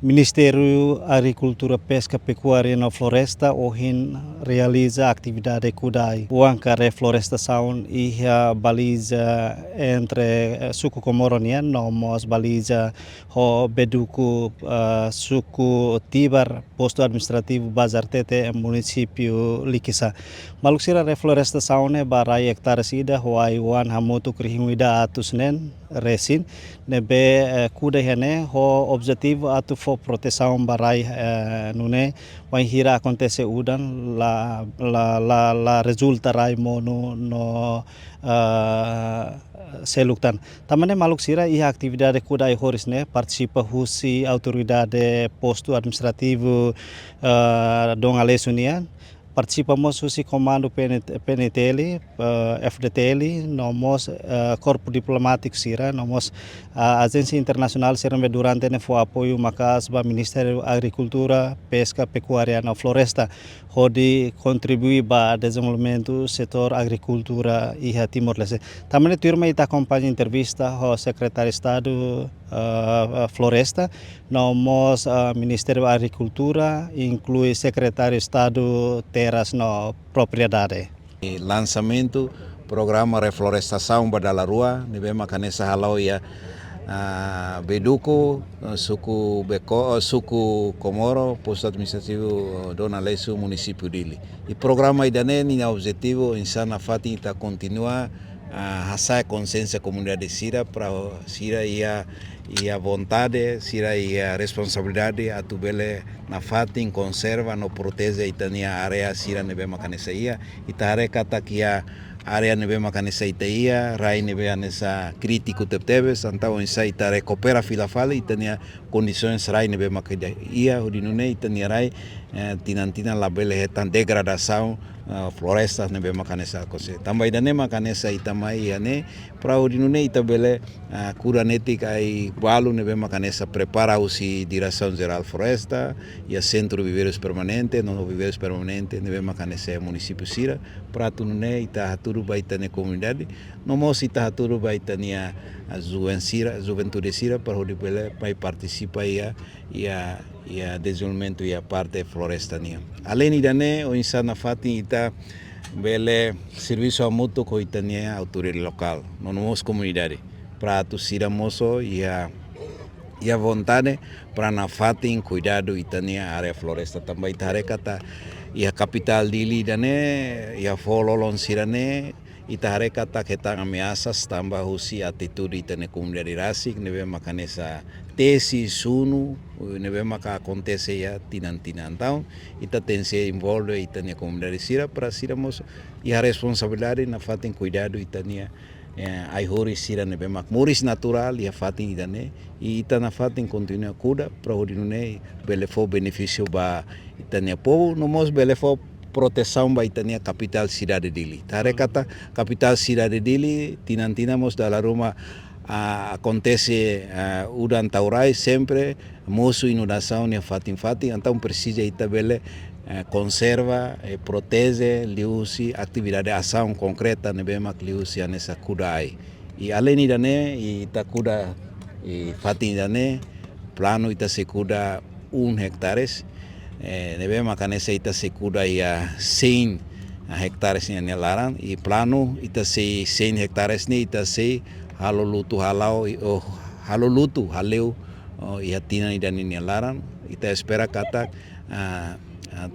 Ministério Agricultura, Pesca, Pecuária e Floresta OHIN realiza atividade kudai. O anca reflorestação e a baliza entre suku Komoronian, nomos baliza ho beduku suku Tibar, posto administrativo Bazar Tete, município Likisa. Maluksira reflorestação ne barai hektares ida hoai wan hamutu krihinguida atus nen resin nebe kuda hene ho objetivo atu fo proteção barai nune vai hira acontece udan la resulta rai mono no seluktan tamane maluk sira ia atividade kuda horis ne participa husi autoridade posto administrativo dongalesunia. Participamos husi comando PNTL, FDTL, nomos corpo diplomático sira, nomos agência internacional sira durante ne foi apoio macas ba Ministério Agricultura, Pesca, Pecuária e Floresta, onde contribui ba desenvolvimento setor agricultura e Timor-Leste. Também turma ita acompanha entrevista ao secretário de Estado Floresta, nomos Ministério da Agricultura, inclui secretário de Estado Terras no Propriedade. Lançamento programa reflorestação badala rua, nibema kanesa halau ya Beduco, suku Komoro, posto administrativo Dona Lesu, município dele. E programa idane ni objetivo insana fati ita continua hasa consciência comunidade sira para sira ia vontade, sira ia responsabilidade atubele na fatin conserva no protege itania area sira nebe makanesa ia itare kata kia area nebe makanesa itaia rai nebe anesa crítico tebe santau insa ita recupera filafale itania condições rai nebe makida ia udinune itania rai tinantina labele hetan degradação florestas nebe makanesa kose tambah idane makanesa itamai ane praudinune itabele curanetic ai balu nebe makanesa prepara usi direção geral floresta e a centro viveiros permanente não viveiros permanente nebe makanesa município sira pratunune ita haturu baitane comunidade nomos ita haturu baitania juventude sira para hodibele pai participa ia desenvolvimento ia parte florestania. Além idane o insana fati ita bele serviço a mútuo com itania autoridade local, não nos comunidade para tu sira moço e a vontade para na fatin cuidado itania área floresta também itare kata e a capital dili dane e a fololon sirane itare kata ketang ameaças tambah husi atitude itane comunidade rasik nebe makanesa tesi sunu nebe maka acontece ya tinan então ita tense envolve itania comunidade sira para sira moço e a responsabilidade na fatin cuidado itania ai hori sira nebe mak muris natural ia fatin idane e ita na fatin continua kuda para hodinune belefo benefício ba itania povo no mos belefo proteção ba itania capital cidade dili tare kata capital cidade dili tinantinamos dala rumah acontece udan taurai sempre moço inundação ne fatin então precisa itabele conserva protege liusi atividade ação concreta nebe mak liusi nessa kudai e além idane ita kuda fatin idane plano ita se kuda 1 hectares nebe mak nessa ita se kuda ia 100 hectares ni laran e plano ita se 100 hectares ni ita se halolutu haleu ia tina idane ni laran ita espera kata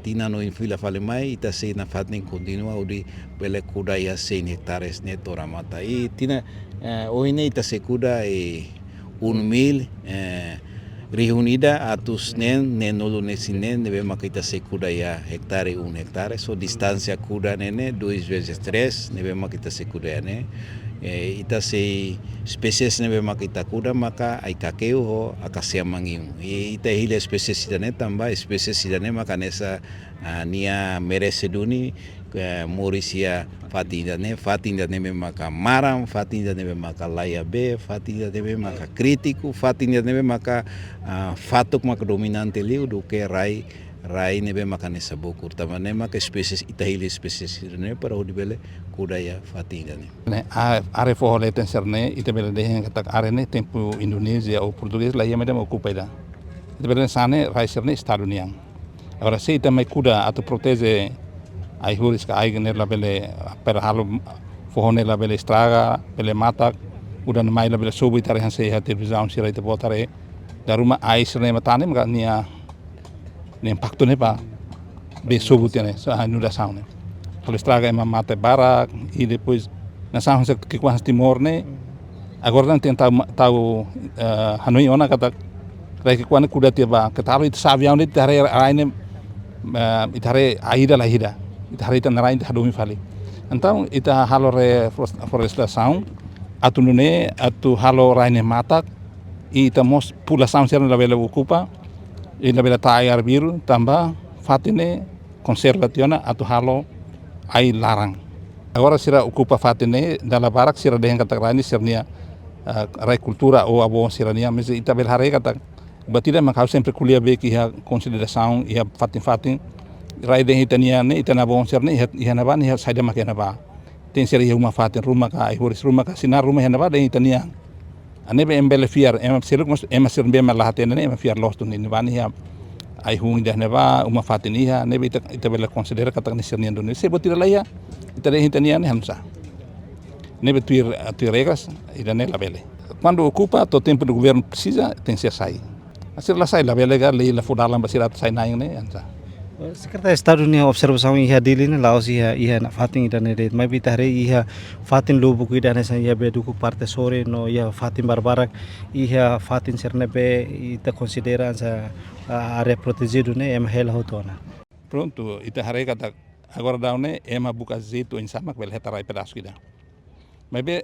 tina no infila fale mai ita se na fatin continua udi bele kuda ia 100 hectares ne toramata e tina oine ita se kuda 1.000 reunida atus nen nolo nesinen nebe makita se kuda ia hectare 1 hectare so distância kuda nene 2 vezes 3 nebe makita se kuda ne ita se spesies nebe makita kuda maka ai kakeu ho akasia mangiu ita hile spesies sidane tamba spesies sidane maka nesa nia merece duni morisia fatinda nebe maka maram fatinda nebe maka laia be fatinda nebe maka crítico fatinda nebe maka fatuk maka dominante liu do que rai nebe maka nesa bokur tamane maka spesies ita hile spesies sidane para odibele kudaya fatinda ne are fo le tenserne ite bele de katak are ne tempo Indonesia ou português lá ia medam ocupa ida Depende sana raiserne estado niang. Agora se ita mai kuda atau protege ai huris ka ai la bele per halo fohone la bele estraga bele matak udah mai la bele subu itare han se ha televisão sira ita botare da rumah ai serne matane mga nia ne impacto ne pa be subu tiane so ha nuda saune. Kalau estraga ema mate barak e depois na saune se que quase timor ne agora não tem tau hanoi ona kata Reki kuana kuda tiba ketaru itu sabiang ni tare aine itare aida lahida itare ita narain hadumi fali então ita halo re floresta sound atunune atu halo raine matak ita mos pula sound serna la bela ocupa e la bela tayar biru tamba fatine conservationa atu halo ai larang agora sira ocupa fatine dala barak sira dehen kata rani sirnia rai cultura ou abo sirania mas ita bel hare kata batida makau sempre kuliah be ki ha consideração e fatin rai de hitania ne itana bom serne iha na ba ni saida makena ba tem ser uma fatin rumah ka ai horis rumah ka sinar rumah na ba de hitania ane be embele fiar em ser mos em ser be malahaten ne em fiar los tun ni ba ni ha ai hung de na ba uma fatin iha ne be ita bela considera kata ni sernia do ne se batida la ya ita de hitania ne hamsa ne be tuir regras ida ne la bele quando ocupa todo tempo do governo precisa tem ser sair Asir lah saya lah belega lei la fudalam basirat saya naing ne anta. Secretário de Estado ni observação ia dili ne laos ia na fatin ida ne mai bitare ia fatin lubu ku ida ne sa ia beduku parte sore no ia fatin barbarak ia fatin serne be ita considera sa área protegido ne em hel hotona. Pronto ita hare kata agora daune ema buka zeto in samak bel hetarai pedaço ida. Mas be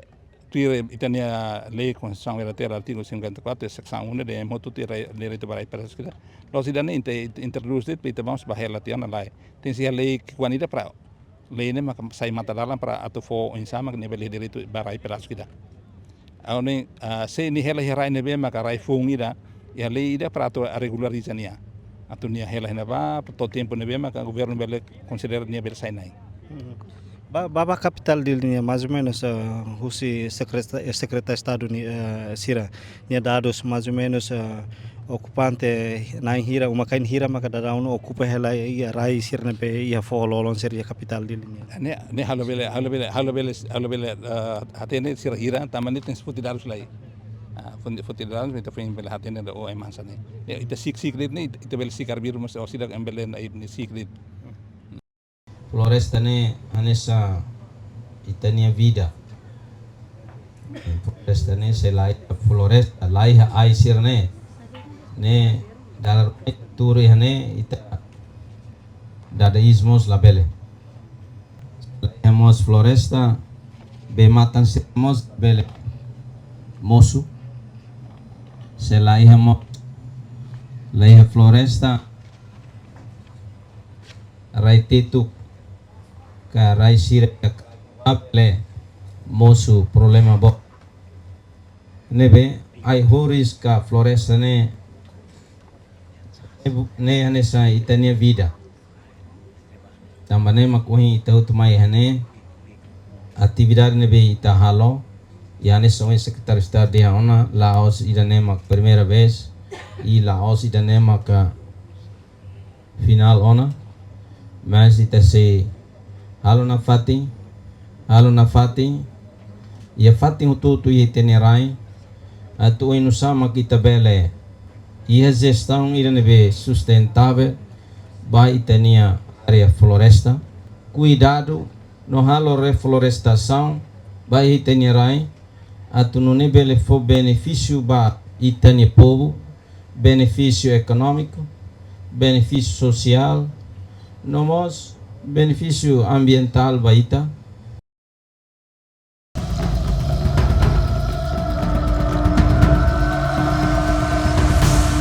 tuir itania lei constituição verdadeira artigo 54 secção 1 de moto tira lei de barai para esquerda nós idane introduz it pita vamos bahar latihan lai tem se lei que quando para lei ne mak sai mata dalam para atau fo insama ne beli direito barai para esquerda aone se ni hela herai ne be maka rai fungida ya lei ida para atau regularizania atau ni hela ne ba todo tempo ne be maka governo bele considera ni bel sai nai Baba capital dele mais ou menos Rusi secretário de Estado Sira tinha dados mais ou menos ocupante na hira uma kain hira maka dadau no ocupa ela ia rai sirne pe ia fololon seria capital dele ne halo bele hatene sira hira tamani tem seputi dados lai futi dados meta fin bele hatene da o emansane ita secret ne ita bele sikar biru mas osida embele na ibni secret Floresta ne anessa itania vida. Floresta ne se lai floresta lai ha ai sirne ne dalar turi hane ita dadaismos labele. Hemos floresta be matan semos bele mosu se lai hemos lai floresta raititu ka rai sire aple mosu problema bo nebe ai horis ka floresta ne hane sa itania vida tambane makuhi ita utumai hane atividade nebe ita halo yani soy secretário de Estado de Ona Laos idanema primeira vez e Laos idanema ka final ona mas ita se halo na fatin ia fatin ututu ia tenerai atu inu sama kita bele ia gestão iranebe sustentável vai itania área floresta cuidado no halo reflorestação vai itenerai atu no bele fo benefício ba itania povo benefício econômico benefício social nomos benefício ambiental baita